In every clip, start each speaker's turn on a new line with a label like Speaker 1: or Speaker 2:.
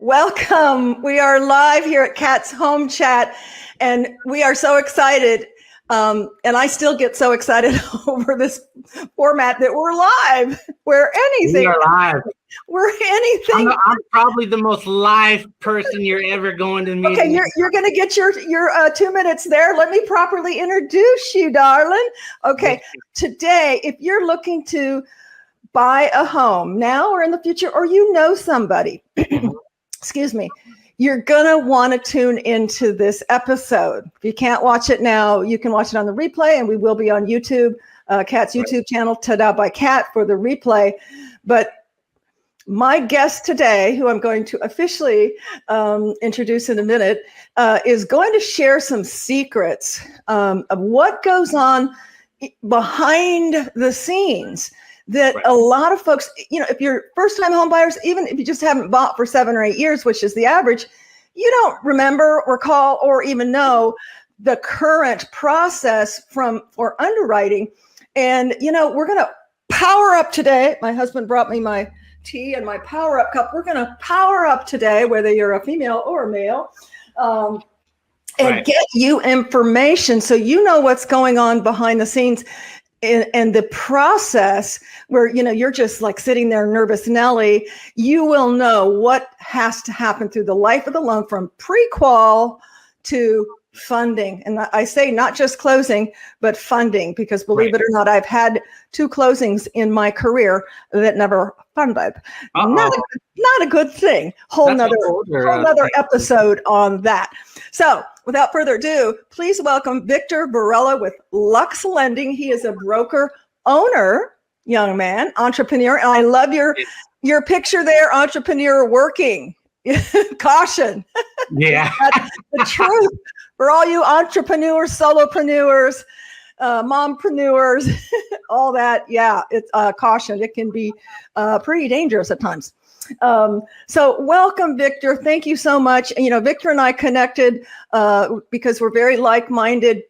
Speaker 1: Welcome. We are live here at Kat's Home Chat, and we are so excited. And I still get so excited over this format that we're live. We're anything.
Speaker 2: We are live.
Speaker 1: We're anything.
Speaker 2: I'm probably the most live person you're ever going to meet.
Speaker 1: Okay, you're going to get your 2 minutes there. Let me properly introduce you, darling. Okay, today, if you're looking to buy a home now or in the future, or you know somebody, excuse me, you're going to want to tune into this episode. If you can't watch it now, you can watch it on the replay, and we will be on YouTube, Kat's YouTube channel, Ta-Da by Kat, for the replay. But my guest today, who I'm going to officially introduce in a minute, is going to share some secrets of what goes on behind the scenes that a lot of folks, if you're first-time home buyers, even if you just haven't bought for 7 or 8 years, which is the average, you don't remember, recall, or even know the current process for underwriting. And, we're going to power up today. My husband brought me my tea and my power up cup. We're going to power up today, whether you're a female or a male, and get you information so you know what's going on behind the scenes. And the process where, you're just like sitting there nervous Nelly, you will know what has to happen through the life of the loan from pre-qual to funding. And I say not just closing, but funding, because believe it or not, I've had 2 closings in my career that never funded. Not a good thing. Whole nother episode on that. So without further ado, please welcome Victor Varela with Lux Lending. He is a broker owner, young man, entrepreneur. And I love your picture there, entrepreneur working. Caution.
Speaker 2: Yeah.
Speaker 1: That's the truth. For all you entrepreneurs, solopreneurs, mompreneurs, all that. Yeah, it's caution. It can be pretty dangerous at times. So welcome, Victor. Thank you so much. Victor and I connected because we're very like-minded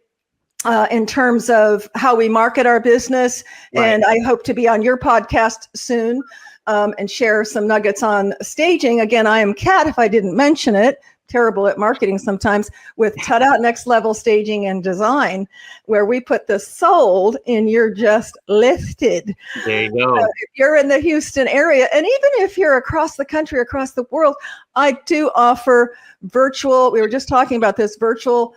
Speaker 1: in terms of how we market our business. Right. And I hope to be on your podcast soon and share some nuggets on staging. Again, I am Kat, if I didn't mention it. Terrible at marketing sometimes, with Ta-Da Next Level Staging and Design, where we put the sold in your just listed.
Speaker 2: There you go.
Speaker 1: If you're in the Houston area, and even if you're across the country, across the world, I do offer virtual, we were just talking about this, virtual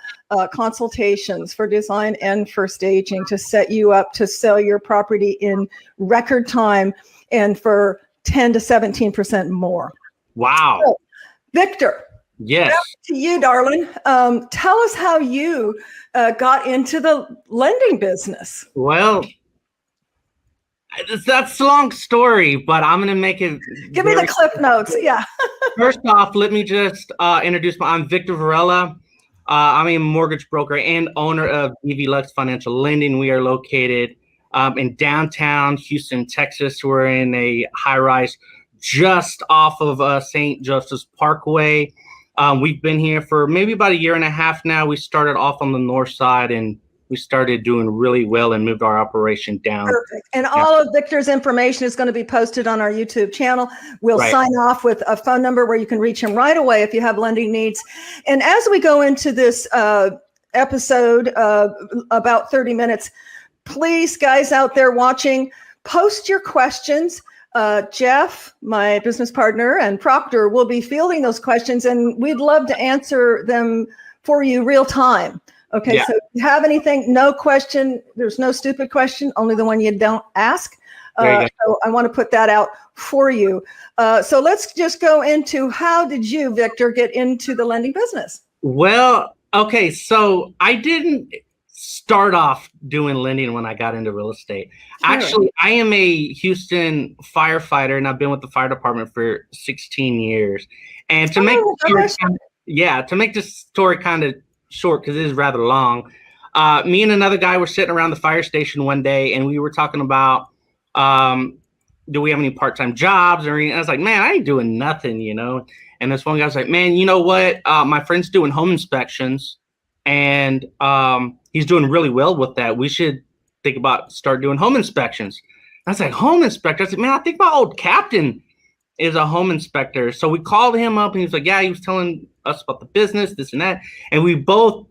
Speaker 1: consultations for design and for staging to set you up to sell your property in record time and for 10 to 17% more.
Speaker 2: Wow.
Speaker 1: So, Victor.
Speaker 2: Yes.
Speaker 1: Back to you, darling. Tell us how you got into the lending business.
Speaker 2: Well, that's a long story, but I'm going to make it.
Speaker 1: Give me the clip notes. Yeah.
Speaker 2: First off, let me just introduce I'm Victor Varela. I'm a mortgage broker and owner of DV Lux Financial Lending. We are located in downtown Houston, Texas. We're in a high-rise just off of St. Joseph's Parkway. We've been here for maybe about 1.5 years now. We started off on the north side, and we started doing really well and moved our operation down.
Speaker 1: Perfect. And all of Victor's information is going to be posted on our YouTube channel. We'll sign off with a phone number where you can reach him right away if you have lending needs. And as we go into this episode, about 30 minutes, please, guys out there watching, post your questions. Jeff, my business partner, and Proctor will be fielding those questions, and we'd love to answer them for you real time. Okay, so if you have anything, no question, there's no stupid question, only the one you don't ask. So I want to put that out for you. So let's just go into, how did you, Victor, get into the lending business?
Speaker 2: Well, okay, so I didn't start off doing lending when I got into real estate. Sure. Actually, I am a Houston firefighter, and I've been with the fire department for 16 years. And to make this story kind of short, because it is rather long, me and another guy were sitting around the fire station one day, and we were talking about, do we have any part-time jobs or anything? I was like, man, I ain't doing nothing, And this one guy was like, man, you know what? My friend's doing home inspections, and he's doing really well with that. We should think about start doing home inspections. I was like, home inspector? I said, man, I think my old captain is a home inspector. So we called him up and he was like, yeah, he was telling us about the business, this and that. And we both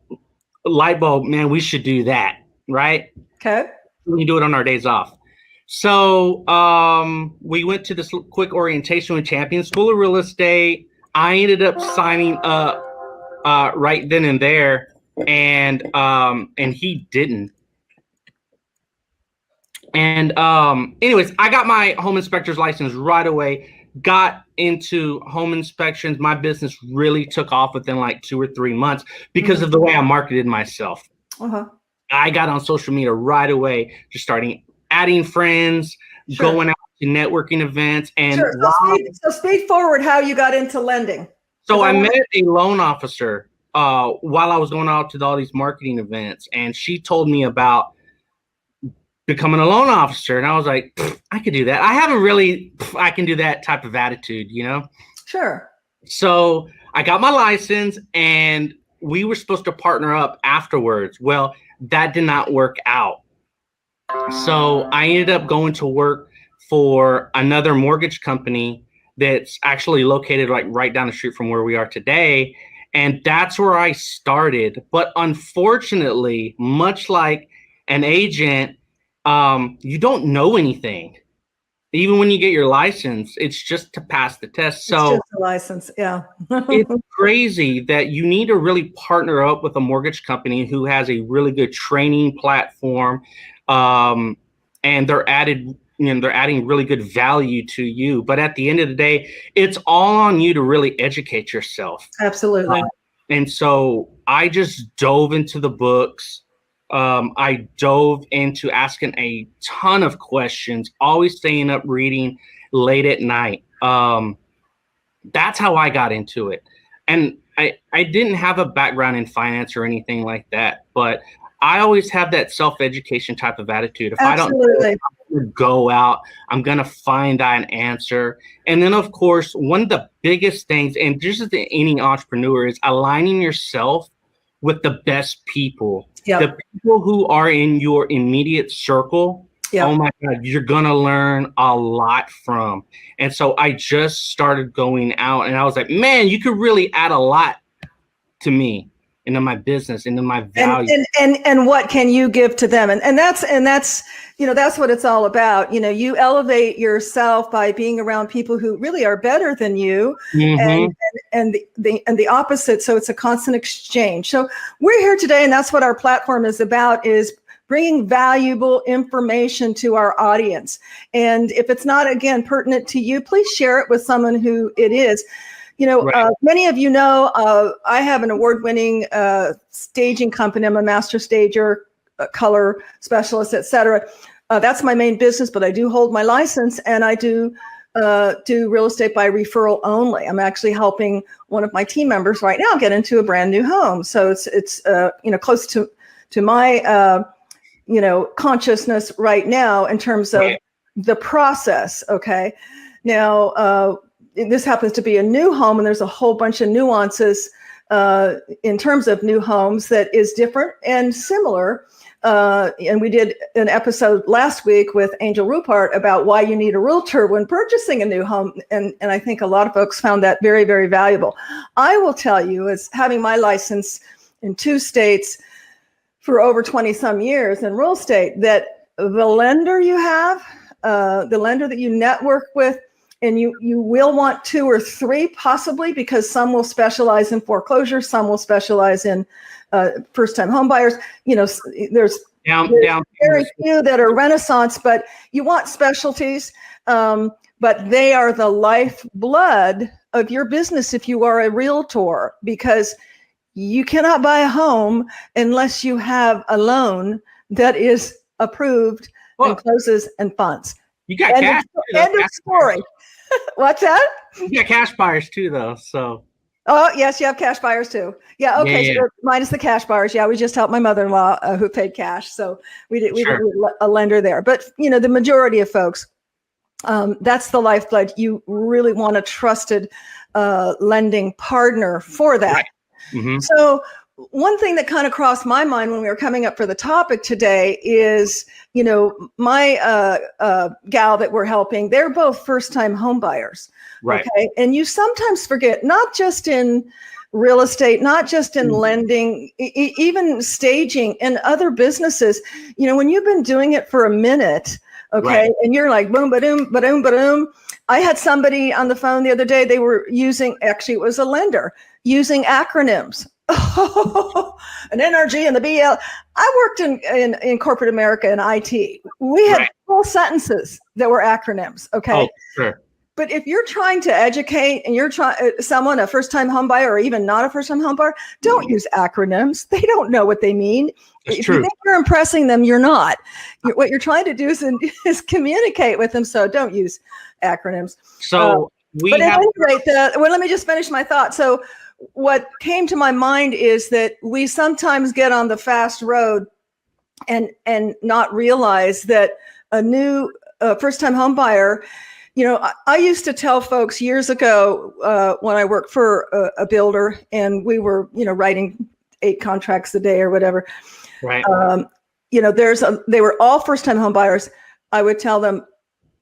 Speaker 2: light bulb, man, we should do that. Right.
Speaker 1: Okay.
Speaker 2: We do it on our days off. So we went to this quick orientation with Champion School of Real Estate. I ended up signing up right then and there, and he didn't. And anyways, I got my home inspector's license right away. Got into home inspections. My business really took off within like 2 or 3 months because of the way I marketed myself.
Speaker 1: Uh-huh.
Speaker 2: I got on social media right away, just starting adding friends, going out to networking events. And
Speaker 1: so speed forward how you got into lending.
Speaker 2: So I met a loan officer while I was going out to all these marketing events, and she told me about becoming a loan officer. And I was like, I could do that. I haven't really, I can do that type of attitude, you know?
Speaker 1: Sure.
Speaker 2: So I got my license and we were supposed to partner up afterwards. Well, that did not work out. So I ended up going to work for another mortgage company that's actually located like right down the street from where we are today. And that's where I started. But unfortunately, much like an agent, you don't know anything. Even when you get your license, it's just to pass the test. So
Speaker 1: it's just a license, yeah.
Speaker 2: It's crazy that you need to really partner up with a mortgage company who has a really good training platform, and they're adding really good value to you. But at the end of the day, it's all on you to really educate yourself.
Speaker 1: Absolutely.
Speaker 2: And so I just dove into the books. I dove into asking a ton of questions, always staying up reading late at night. That's how I got into it. And I didn't have a background in finance or anything like that, but I always have that self-education type of attitude. If
Speaker 1: Absolutely.
Speaker 2: I don't know, I'm go out, I'm going to find that answer. And then, of course, one of the biggest things, and just as any entrepreneur, is aligning yourself with the best people.
Speaker 1: Yep.
Speaker 2: The people who are in your immediate circle. Yep. Oh my God, you're going to learn a lot from. And so I just started going out and I was like, man, you could really add a lot to me, into my business, into my value.
Speaker 1: And what can you give to them? And that's, that's what it's all about. You elevate yourself by being around people who really are better than you, mm-hmm. and the opposite. So it's a constant exchange. So we're here today, and that's what our platform is about, is bringing valuable information to our audience. And if it's not, again, pertinent to you, please share it with someone who it is. Right. Many of you know, I have an award-winning staging company. I'm a master stager, color specialist, etc. That's my main business, but I do hold my license, and I do real estate by referral only. I'm actually helping one of my team members right now get into a brand new home. So it's close to my consciousness right now in terms of the process. Okay, now. This happens to be a new home, and there's a whole bunch of nuances in terms of new homes that is different and similar. And we did an episode last week with Angel Rupert about why you need a realtor when purchasing a new home. And I think a lot of folks found that very, very valuable. I will tell you, as having my license in 2 states for over 20 some years in real estate, that the lender you have, the lender that you network with, and you will want 2 or 3 possibly, because some will specialize in foreclosure, some will specialize in first-time home buyers. There's very few that are renaissance, but you want specialties. But they are the lifeblood of your business if you are a realtor, because you cannot buy a home unless you have a loan that is approved and closes and funds.
Speaker 2: You got cash.
Speaker 1: End of story. What's that?
Speaker 2: You got cash buyers too, though. So.
Speaker 1: Oh yes, you have cash buyers too. Yeah. Okay. Yeah. So minus the cash buyers. Yeah, we just helped my mother-in-law who paid cash, so we did a lender there. But the majority of folks, that's the lifeblood. You really want a trusted lending partner for that. Right. Mm-hmm. So one thing that kind of crossed my mind when we were coming up for the topic today is, my gal that we're helping, they're both first-time home buyers.
Speaker 2: Right.
Speaker 1: Okay. And you sometimes forget, not just in real estate, not just in lending, even staging and other businesses, when you've been doing it for a minute, okay, right, and you're like, boom, ba-doom, ba-doom, ba-doom. I had somebody on the phone the other day, they were using, actually it was a lender, using acronyms. An NRG and the BL. I worked in corporate America in IT. We had full sentences that were acronyms. Okay.
Speaker 2: Oh, sure.
Speaker 1: But if you're trying to educate and you're someone, a first-time home buyer or even not a first-time home buyer, don't use acronyms. They don't know what they mean.
Speaker 2: That's
Speaker 1: if
Speaker 2: true.
Speaker 1: you think you're impressing them, you're not. What you're trying to do is communicate with them. So don't use acronyms.
Speaker 2: So
Speaker 1: but at any rate, let me just finish my thought. So what came to my mind is that we sometimes get on the fast road and not realize that a new first-time home buyer, I used to tell folks years ago when I worked for a builder and we were, writing 8 contracts a day or whatever.
Speaker 2: Right.
Speaker 1: They were all first-time home buyers. I would tell them,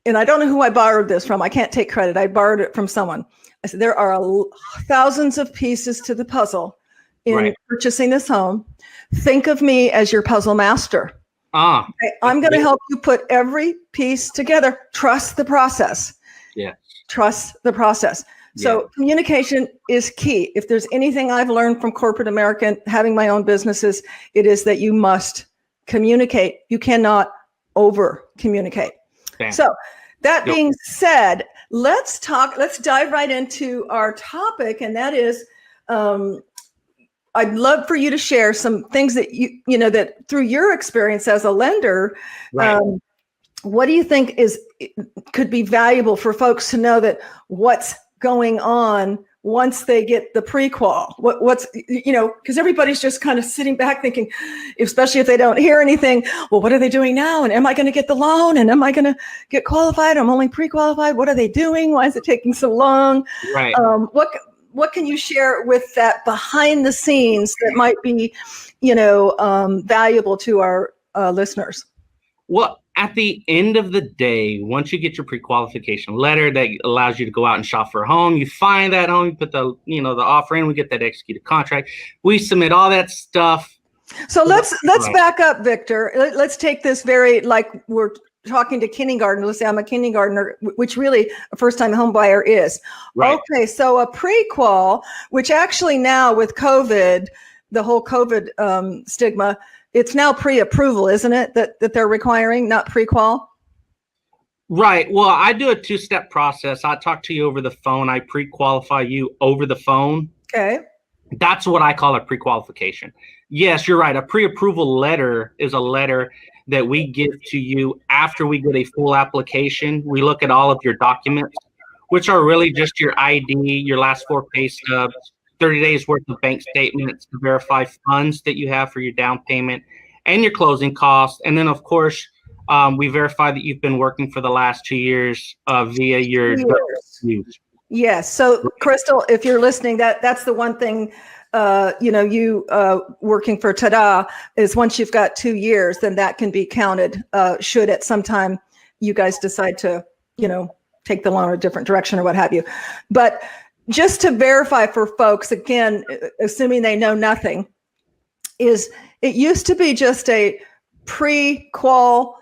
Speaker 1: and I don't know who I borrowed this from. I can't take credit. I borrowed it from someone. I said, there are thousands of pieces to the puzzle in purchasing this home. Think of me as your puzzle master. Okay, I'm going to help you put every piece together. Trust the process.
Speaker 2: Yeah.
Speaker 1: Trust the process. So communication is key. If there's anything I've learned from corporate America and having my own businesses, it is that you must communicate. You cannot over communicate. So that being said, let's dive right into our topic. And that is, I'd love for you to share some things that that through your experience as a lender, what do you think could be valuable for folks to know that what's going on once they get the pre-qual? What's because everybody's just kind of sitting back thinking, especially if they don't hear anything, well, what are they doing now? And am I going to get the loan? And am I going to get qualified? I'm only pre-qualified. What are they doing? Why is it taking so long?
Speaker 2: Right.
Speaker 1: What can you share with that behind the scenes that might be, valuable to our listeners?
Speaker 2: Well, at the end of the day, once you get your pre-qualification letter that allows you to go out and shop for a home, you find that home, you put the offer in, we get that executed contract, we submit all that stuff.
Speaker 1: So let's back up, Victor. Let's take this like we're talking to kindergarten. Let's say I'm a kindergartner, which really a first-time home buyer is. Right. Okay, so a pre-qual, which actually now with COVID, the whole COVID stigma, it's now pre-approval, isn't it? That they're requiring, not pre-qual?
Speaker 2: Right. Well, I do a 2-step process. I talk to you over the phone. I pre-qualify you over the phone.
Speaker 1: Okay.
Speaker 2: That's what I call a pre-qualification. Yes, you're right. A pre-approval letter is a letter that we give to you after we get a full application. We look at all of your documents, which are really just your ID, your last 4 pay stubs, 30 days worth of bank statements to verify funds that you have for your down payment and your closing costs. And then, of course, we verify that you've been working for the last 2 years via your use.
Speaker 1: Yes. So, Crystal, if you're listening, that's the one thing, working for Tada is once you've got 2 years, then that can be counted should at some time you guys decide to, take the loan a different direction or what have you. But just to verify for folks, again, assuming they know nothing, is it used to be just a pre-qual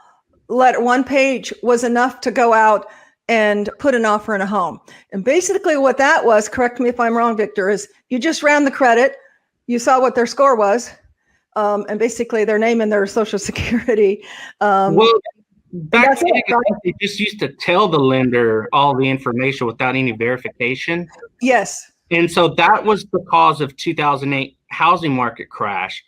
Speaker 1: letter. 1 page was enough to go out and put an offer in a home. And basically what that was, correct me if I'm wrong, Victor, is you just ran the credit, you saw what their score was, and basically their name and their social security.
Speaker 2: Back then, they just used to tell the lender all the information without any verification.
Speaker 1: Yes.
Speaker 2: And so that was the cause of 2008 housing market crash,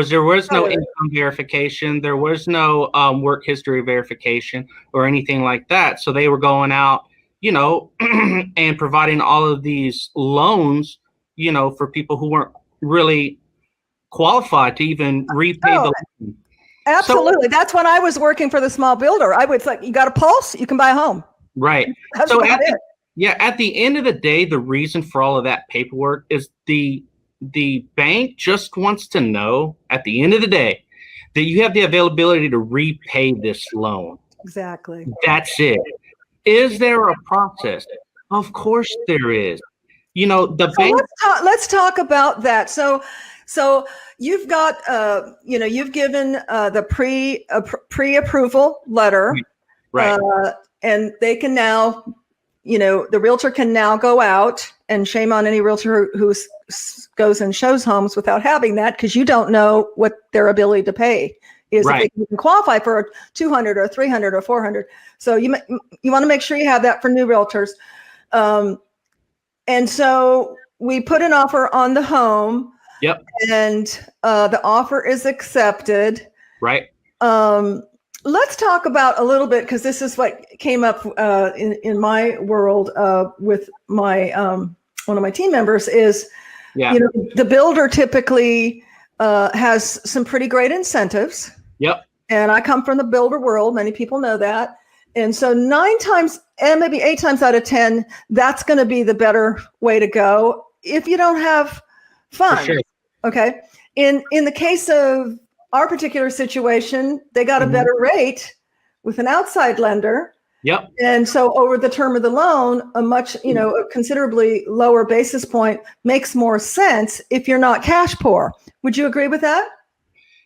Speaker 2: there was no income verification. There was no work history verification or anything like that. So they were going out, and providing all of these loans, for people who weren't really qualified to even repay the loan.
Speaker 1: Absolutely. So, that's when I was working for the small builder. I would say, you got a pulse, you can buy a home.
Speaker 2: Right.
Speaker 1: That's
Speaker 2: so at the end of the day, the reason for all of that paperwork is the the bank just wants to know at the end of the day that you have the availability to repay this loan.
Speaker 1: Exactly.
Speaker 2: That's it. Is there a process? Of course there is. The bank.
Speaker 1: Let's talk about that. So you've got, you've given the pre-approval letter,
Speaker 2: right?
Speaker 1: And they can now, the realtor can now go out, and shame on any realtor who goes and shows homes without having that, because you don't know what their ability to pay is,
Speaker 2: right.
Speaker 1: If they can qualify for 200 or 300 or 400. So you want to make sure you have that for new realtors. And so we put an offer on the home.
Speaker 2: Yep.
Speaker 1: And the offer is accepted.
Speaker 2: Right.
Speaker 1: Let's talk about a little bit, because this is what came up in my world with my one of my team members is, the builder typically has some pretty great incentives.
Speaker 2: Yep.
Speaker 1: And I come from the builder world. Many people know that. And so 9 times and maybe 8 times out of 10, that's going to be the better way to go if you don't have fun.
Speaker 2: Sure.
Speaker 1: Okay. In the case of our particular situation, they got a better rate with an outside lender.
Speaker 2: Yep.
Speaker 1: And so over the term of the loan, a much, a considerably lower basis point makes more sense if you're not cash poor. Would you agree with that?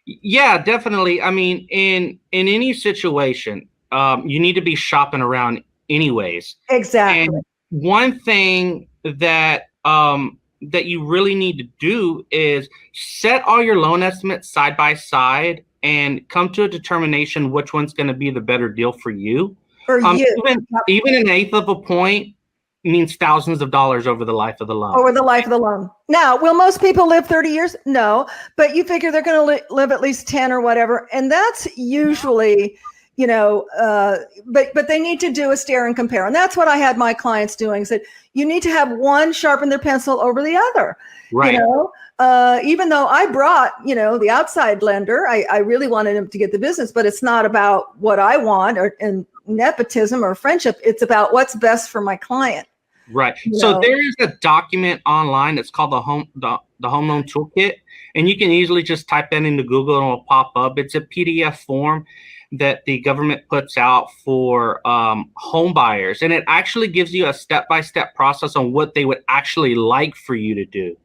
Speaker 2: Yeah, definitely. I mean, in any situation, you need to be shopping around anyways.
Speaker 1: Exactly.
Speaker 2: And one thing that that you really need to do is set all your loan estimates side by side and come to a determination which one's going to be the better deal for you. Even an eighth of a point means thousands of dollars over the life of the loan.
Speaker 1: Over the life of the loan. Now, will most people live 30 years? No, but you figure they're going to live at least 10 or whatever. And that's usually, but they need to do a stare and compare. And that's what I had my clients doing, said, you need to have one sharpen their pencil over the other.
Speaker 2: Right.
Speaker 1: Even though I brought, the outside lender, I really wanted him to get the business, but it's not about what I want and nepotism or friendship. It's about what's best for my client.
Speaker 2: Right. So there is a document online that's called the home loan toolkit, and you can easily just type that into Google and it'll pop up. It's a PDF form that the government puts out for home buyers, and it actually gives you a step-by-step process on what they would actually like for you to do.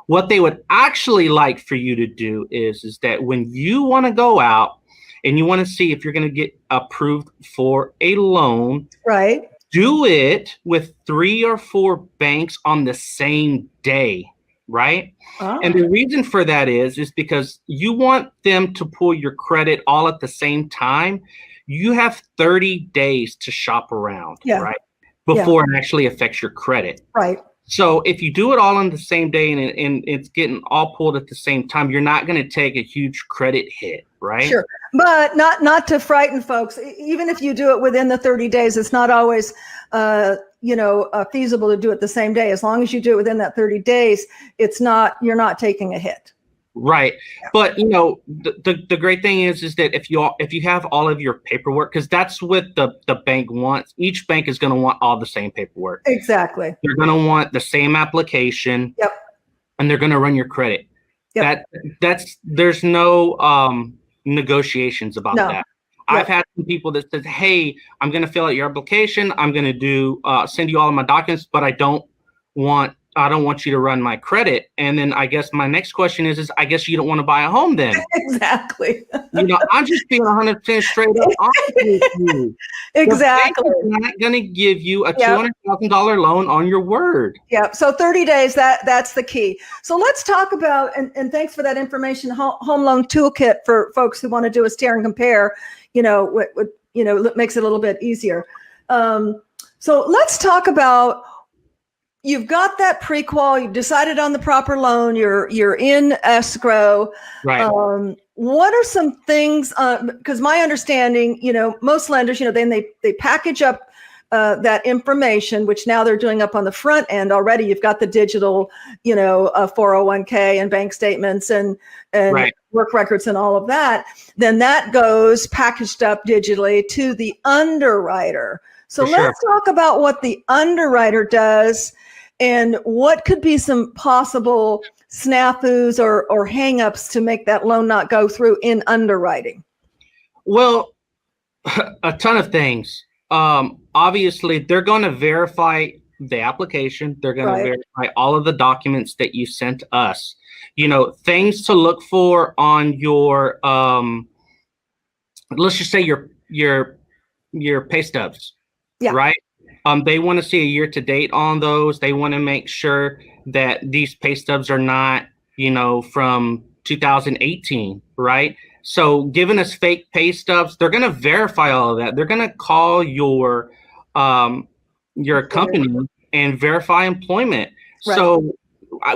Speaker 2: What they would actually like for you to do is that when you want to go out and you want to see if you're going to get approved for a loan,
Speaker 1: right?
Speaker 2: Do it with 3 or 4 banks on the same day, right? Oh. And the reason for that is because you want them to pull your credit all at the same time. You have 30 days to shop around, right? Before it actually affects your credit.
Speaker 1: Right.
Speaker 2: So if you do it all on the same day and it's getting all pulled at the same time, you're not going to take a huge credit hit, right?
Speaker 1: Sure. But not to frighten folks. Even if you do it within the 30 days, it's not always, feasible to do it the same day. As long as you do it within that 30 days, you're not taking a hit.
Speaker 2: Right. Yeah. But, the great thing is that if you have all of your paperwork, because that's what the bank wants. Each bank is going to want all the same paperwork.
Speaker 1: Exactly.
Speaker 2: They're going to want the same application.
Speaker 1: Yep.
Speaker 2: And they're going to run your credit. Yep. There's no negotiations about that. Yep. I've had some people that said, hey, I'm going to fill out your application. I'm going to send you all of my documents, but I don't want you to run my credit. And then I guess my next question is I guess you don't want to buy a home then.
Speaker 1: Exactly.
Speaker 2: I'm just being 100% straight up honest with you.
Speaker 1: Exactly.
Speaker 2: The bank is not going to give you a $200,000 loan on your word.
Speaker 1: Yeah. So 30 days, that's the key. So let's talk about, and thanks for that information, home loan toolkit for folks who want to do a stare and compare, what makes it a little bit easier. So let's talk about, you've got that pre-qual, you've decided on the proper loan, you're in escrow.
Speaker 2: Right.
Speaker 1: What are some things, because my understanding, most lenders, then they package up that information, which now they're doing up on the front end already. You've got the digital, 401k and bank statements and right. work records and all of that. Then that goes packaged up digitally to the underwriter. So let's talk about what the underwriter does and what could be some possible snafus or hangups to make that loan not go through in underwriting?
Speaker 2: Well, a ton of things. Obviously, they're going to verify the application. They're going to verify all of the documents that you sent us. Things to look for on your let's just say your pay stubs, right? They want to see a year to date on those. They want to make sure that these pay stubs are not, from 2018, right? So giving us fake pay stubs, they're going to verify all of that. They're going to call your company and verify employment. Right. So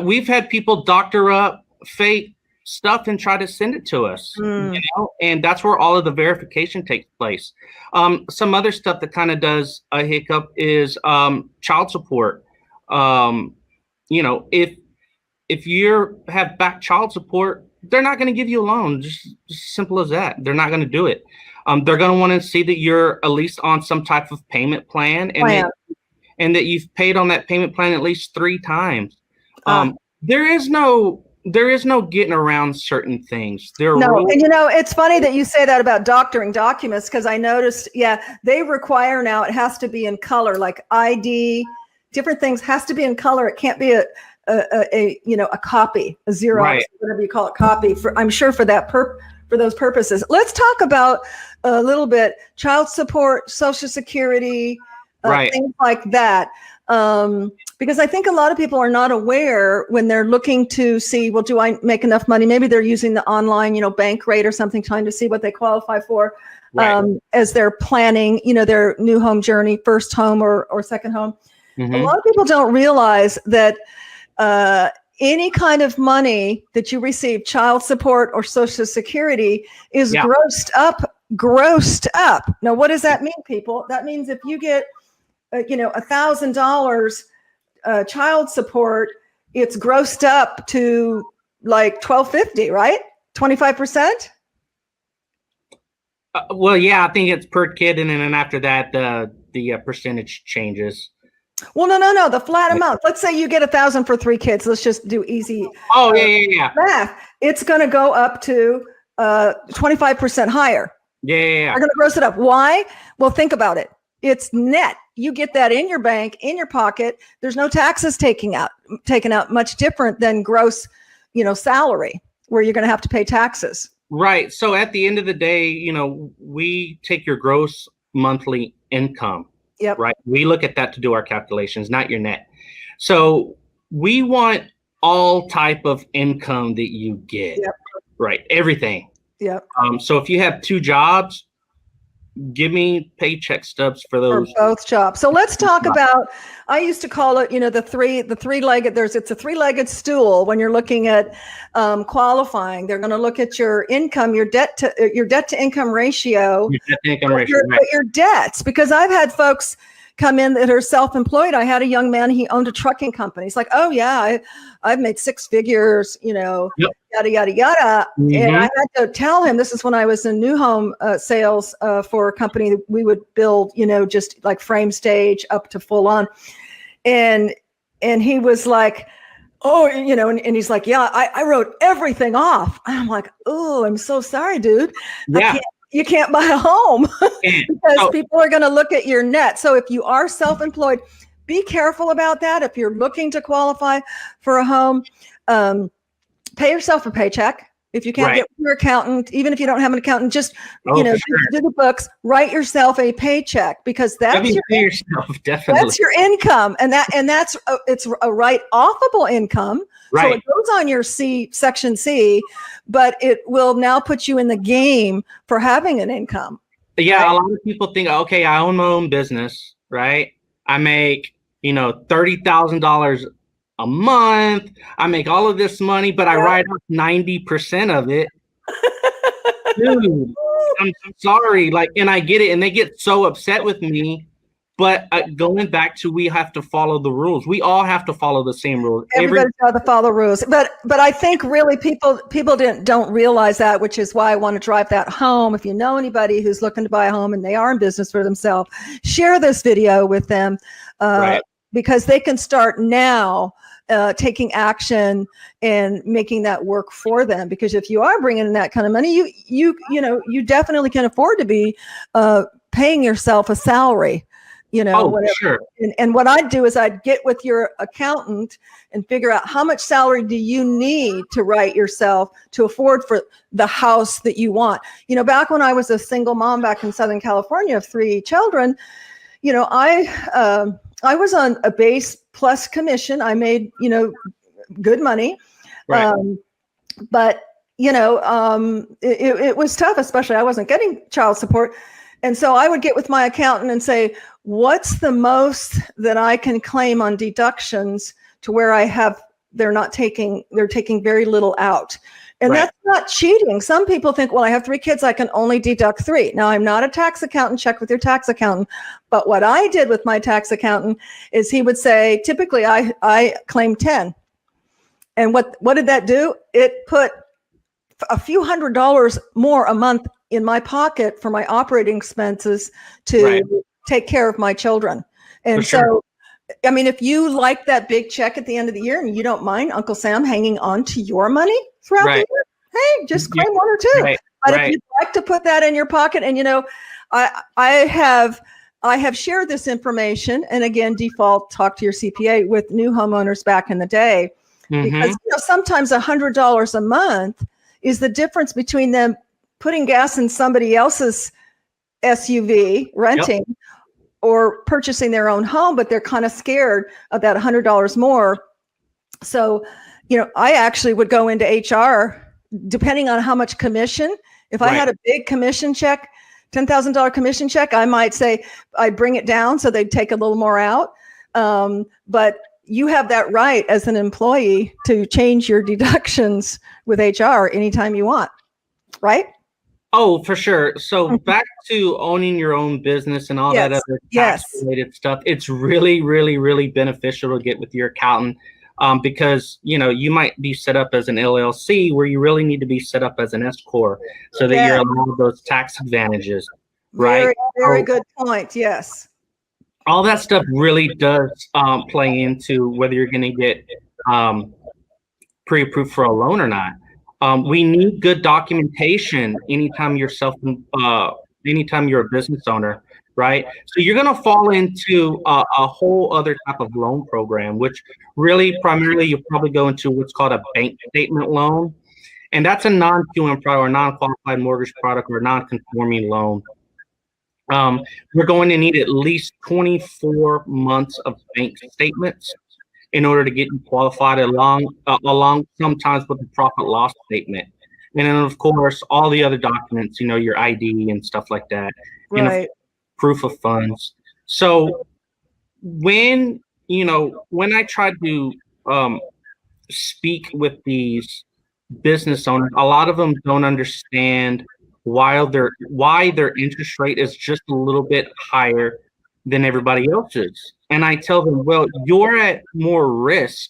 Speaker 2: we've had people doctor up fake stuff and try to send it to us, and that's where all of the verification takes place. Some other stuff that kind of does a hiccup is child support. If you have back child support, they're not going to give you a loan. Just simple as that. They're not going to do it. They're going to want to see that you're at least on some type of payment plan, and that you've paid on that payment plan at least 3 times. There is no getting around certain things.
Speaker 1: And it's funny that you say that about doctoring documents, because I noticed, they require now it has to be in color, like ID, different things has to be in color. It can't be a copy, a Xerox, whatever you call it, copy. I'm sure for those purposes. Let's talk about a little bit child support, Social Security, things like that. Because I think a lot of people are not aware when they're looking to see, well, do I make enough money? Maybe they're using the online, bank rate or something, trying to see what they qualify for as they're planning, their new home journey, first home or second home. Mm-hmm. A lot of people don't realize that any kind of money that you receive, child support or Social Security, is grossed up. Now, what does that mean, people? That means if you get $1,000 child support, it's grossed up to like $1,250, right? 25%.
Speaker 2: I think it's per kid, and then after that, the percentage changes.
Speaker 1: Well, no, the flat amount. Let's say you get $1,000 for 3 kids. Let's just do easy. Math. It's going to go up to 25% higher. They're going to gross it up. Why? Well, think about it. It's net. You get that in your bank, in your pocket. There's no taxes taken out, much different than gross, salary, where you're going to have to pay taxes.
Speaker 2: Right. So at the end of the day, we take your gross monthly income.
Speaker 1: Yep.
Speaker 2: Right. We look at that to do our calculations, not your net. So we want all type of income that you get.
Speaker 1: Yep.
Speaker 2: Right. Everything.
Speaker 1: Yep.
Speaker 2: So if you have 2 jobs, give me paycheck stubs for those.
Speaker 1: For both jobs. So let's talk about, I used to call it, the three-legged, it's a 3-legged stool when you're looking at qualifying. They're going to look at your income, your debt to income ratio.
Speaker 2: Your debt to income ratio, right.
Speaker 1: Your debts, because I've had folks come in that are self-employed. I had a young man, he owned a trucking company. He's like, oh yeah, I've made 6 figures, yada, yada, yada. Mm-hmm. And I had to tell him, this is when I was in new home sales for a company that we would build, just like frame stage up to full on. And he was like, oh, and he's like, yeah, I wrote everything off. And I'm like, oh, I'm so sorry, dude.
Speaker 2: Yeah.
Speaker 1: You can't buy a home because people are going to look at your net. So if you are self-employed, be careful about that. If you're looking to qualify for a home, pay yourself a paycheck. If you can't get your accountant, even if you don't have an accountant, just do the books, write yourself a paycheck, because that's your income, and that's it's a write-offable income. Right. So it goes on your section C, but it will now put you in the game for having an income.
Speaker 2: Yeah, right? A lot of people think, okay, I own my own business, right? I make, $30,000 a month. I make all of this money, but I write off 90% of it. Dude, I'm sorry. And I get it, and they get so upset with me. But going back to, we have to follow the rules. We all have to follow the same rules.
Speaker 1: Everybody's got to follow rules. But I think really people don't realize that, which is why I want to drive that home. If you know anybody who's looking to buy a home and they are in business for themselves, share this video with them because they can start now taking action and making that work for them. Because if you are bringing in that kind of money, you definitely can afford to be paying yourself a salary. Whatever.
Speaker 2: Sure.
Speaker 1: And what I'd do is I'd get with your accountant and figure out how much salary do you need to write yourself to afford for the house that you want. Back when I was a single mom back in Southern California of 3 children, I was on a base plus commission. I made, good money.
Speaker 2: Right.
Speaker 1: But, it was tough, especially I wasn't getting child support. And so I would get with my accountant and say, what's the most that I can claim on deductions to where they're taking very little out. And that's not cheating. Some people think, well, I have 3 kids, I can only deduct 3. Now, I'm not a tax accountant, check with your tax accountant. But what I did with my tax accountant is he would say, typically I claim 10. And what did that do? It put a few $100s more a month in my pocket for my operating expenses to take care of my children. And so, I mean, if you like that big check at the end of the year and you don't mind Uncle Sam hanging on to your money throughout the year, hey, just claim 1 or 2. But if you'd like to put that in your pocket, and I have shared this information, and again, default, talk to your CPA with new homeowners back in the day, because sometimes $100 a month is the difference between them putting gas in somebody else's SUV, renting, or purchasing their own home, but they're kind of scared of that $100 more. So, I actually would go into HR, depending on how much commission. If I had a big commission check, $10,000 commission check, I might say I'd bring it down so they'd take a little more out. But you have that right as an employee to change your deductions with HR anytime you want, right?
Speaker 2: Oh, for sure. So back to owning your own business and all that other tax-related stuff, it's really, really, really beneficial to get with your accountant, because, you might be set up as an LLC where you really need to be set up as an S Corp so that you're allowed those tax advantages, right?
Speaker 1: Very, very good point. Yes.
Speaker 2: All that stuff really does play into whether you're going to get pre-approved for a loan or not. We need good documentation anytime you're a business owner, right? So you're going to fall into a whole other type of loan program, which really primarily you'll probably go into what's called a bank statement loan. And that's a non-QM product or non-qualified mortgage product or non-conforming loan. We're going to need at least 24 months of bank statements in order to get you qualified along sometimes with the profit loss statement. And then of course, all the other documents, your ID and stuff like that, proof of funds. So when I try to speak with these business owners, a lot of them don't understand why their interest rate is just a little bit higher than everybody else's. And I tell them, well, you're at more risk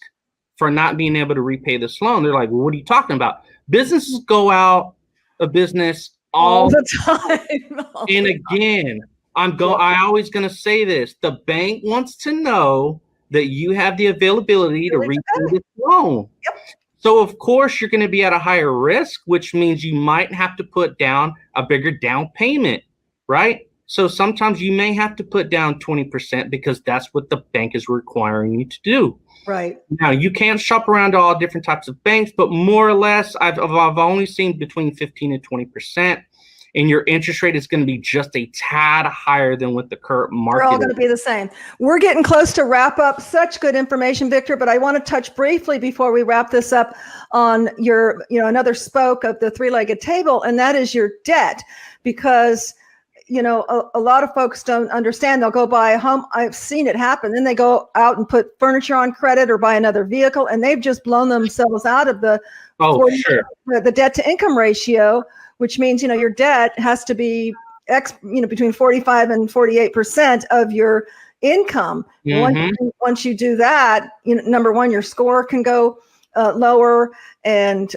Speaker 2: for not being able to repay this loan. They're like, well, what are you talking about? Businesses go out of business all
Speaker 1: the time.
Speaker 2: And again, I always going to say this. The bank wants to know that you have the availability to repay this loan.
Speaker 1: Yep.
Speaker 2: So of course you're going to be at a higher risk, which means you might have to put down a bigger down payment, right? So sometimes you may have to put down 20% because that's what the bank is requiring you to do.
Speaker 1: Right.
Speaker 2: Now you can't shop around to all different types of banks, but more or less I've only seen between 15 and 20%. And your interest rate is going to be just a tad higher than what the current market
Speaker 1: They're all going to be the same. We're getting close to wrap up. Such good information, Victor, but I want to touch briefly before we wrap this up on your, another spoke of the 3-legged table, and that is your debt. Because, a lot of folks don't understand. They'll go buy a home. I've seen it happen. Then they go out and put furniture on credit or buy another vehicle, and they've just blown themselves out of the debt to income ratio, which means, your debt has to be between 45 and 48% of your income.
Speaker 2: Mm-hmm.
Speaker 1: Once you do that, number one, your score can go lower, and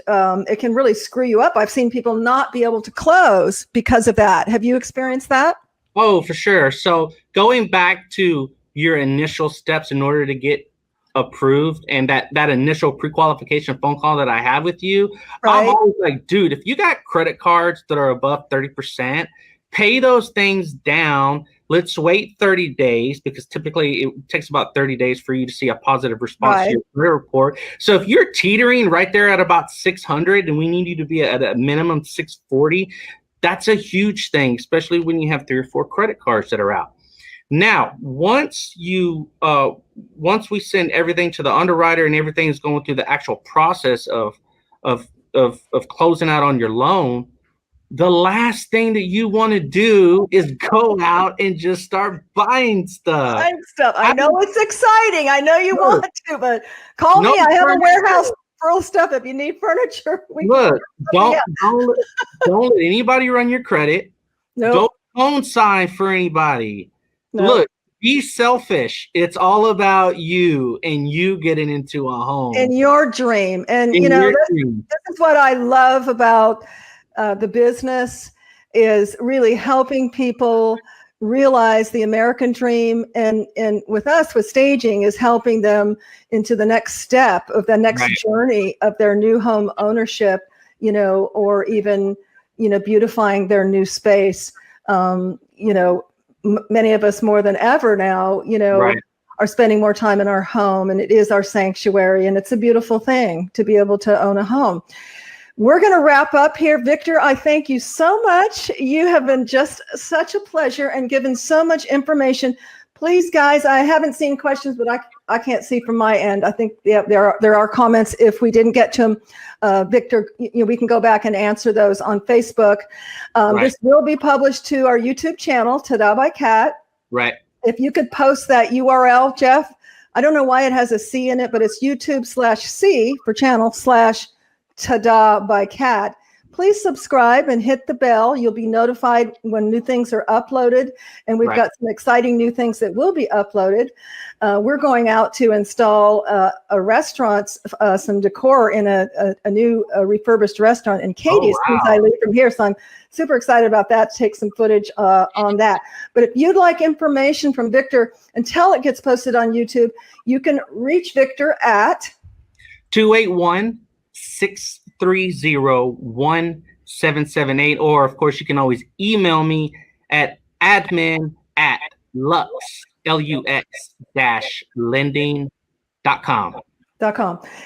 Speaker 1: it can really screw you up. I've seen people not be able to close because of that. Have you experienced that?
Speaker 2: Oh, for sure. So going back to your initial steps in order to get approved, and that initial pre-qualification phone call that I have with you,
Speaker 1: Right.
Speaker 2: I'm always like, dude, if you got credit cards that are above 30%, pay those things down. Let's wait 30 days because typically it takes about 30 days for you to see a positive response to your credit report. So if you're teetering right there at about 600 and we need you to be at a minimum 640, that's a huge thing, especially when you have 3 or 4 credit cards that are out. Now, once we send everything to the underwriter and everything is going through the actual process of closing out on your loan, the last thing that you want to do is go out and just start buying stuff.
Speaker 1: I know it's exciting. I know you want to, but call me. I have a warehouse full of stuff. If you need furniture,
Speaker 2: don't let anybody run your credit.
Speaker 1: Nope.
Speaker 2: Don't phone sign for anybody.
Speaker 1: Nope.
Speaker 2: Look, be selfish. It's all about you and you getting into a home.
Speaker 1: And your dream. And this is what I love about the business, is really helping people realize the American dream, and with us, with staging, is helping them into the next step of the next journey of their new home ownership, or even, beautifying their new space. Many of us more than ever now, are spending more time in our home, and it is our sanctuary, and it's a beautiful thing to be able to own a home. We're going to wrap up here. Victor, I thank you so much. You have been just such a pleasure and given so much information. Please, guys, I haven't seen questions, but I can't see from my end. I think there are comments. If we didn't get to them, Victor, we can go back and answer those on Facebook. This will be published to our YouTube channel, Ta-Da by Kat.
Speaker 2: Right.
Speaker 1: If you could post that URL, Jeff. I don't know why it has a C in it, but it's YouTube/C for channel /Ta-Da by Kat. Please subscribe and hit the bell. You'll be notified when new things are uploaded. And we've got some exciting new things that will be uploaded. We're going out to install a restaurant, some decor in a new refurbished restaurant in Katy as soon as I leave from here. So I'm super excited about that, to take some footage on that. But if you'd like information from Victor until it gets posted on YouTube, you can reach Victor at
Speaker 2: 281-630-1778, or of course you can always email me at admin@lux-lending.com.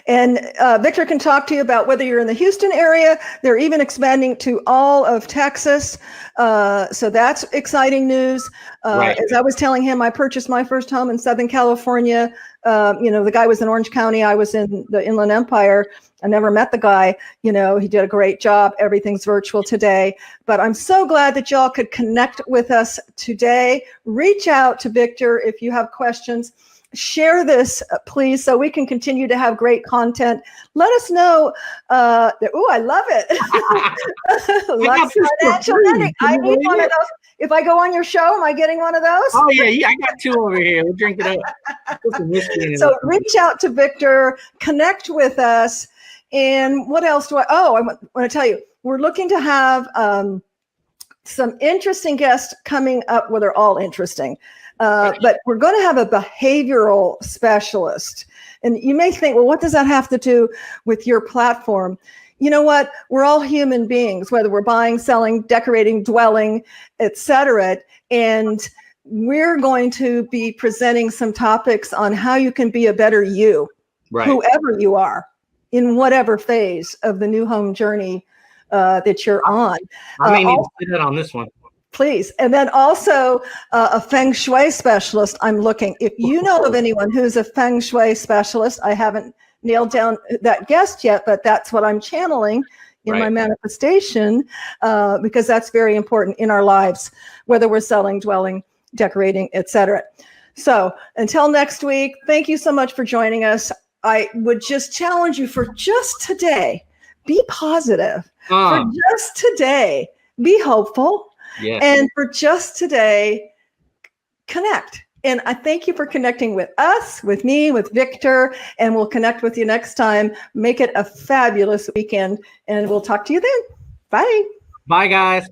Speaker 1: And Victor can talk to you about whether you're in the Houston area. They're even expanding to all of Texas. So that's exciting news. As I was telling him, I purchased my first home in Southern California. The guy was in Orange County. I was in the Inland Empire. I never met the guy. He did a great job. Everything's virtual today. But I'm so glad that y'all could connect with us today. Reach out to Victor if you have questions. Share this, please, so we can continue to have great content. Let us know. I love it. Lux Financial Lending. I need one of those. If I go on your show, am I getting one of those?
Speaker 2: Oh, yeah, I got 2 over here. We'll drink it up.
Speaker 1: So reach out to Victor, connect with us. And what else I want to tell you. We're looking to have some interesting guests coming up. Well, they're all interesting. But we're going to have a behavioral specialist. And you may think, well, what does that have to do with your platform? You know what? We're all human beings, whether we're buying, selling, decorating, dwelling, etc. And we're going to be presenting some topics on how you can be a better you, whoever you are, in whatever phase of the new home journey that you're on.
Speaker 2: I may need to sit in on this one.
Speaker 1: Please. And then also a Feng Shui specialist. I'm looking. If you know of anyone who's a Feng Shui specialist, I haven't nailed down that guest yet, but that's what I'm channeling in my manifestation, because that's very important in our lives, whether we're selling, dwelling, decorating, etc. So until next week, thank you so much for joining us. I would just challenge you for just today, be positive. For just today, be hopeful.
Speaker 2: Yes.
Speaker 1: And for just today, connect. And I thank you for connecting with us, with me, with Victor, and we'll connect with you next time. Make it a fabulous weekend, and we'll talk to you then. Bye.
Speaker 2: Bye, guys.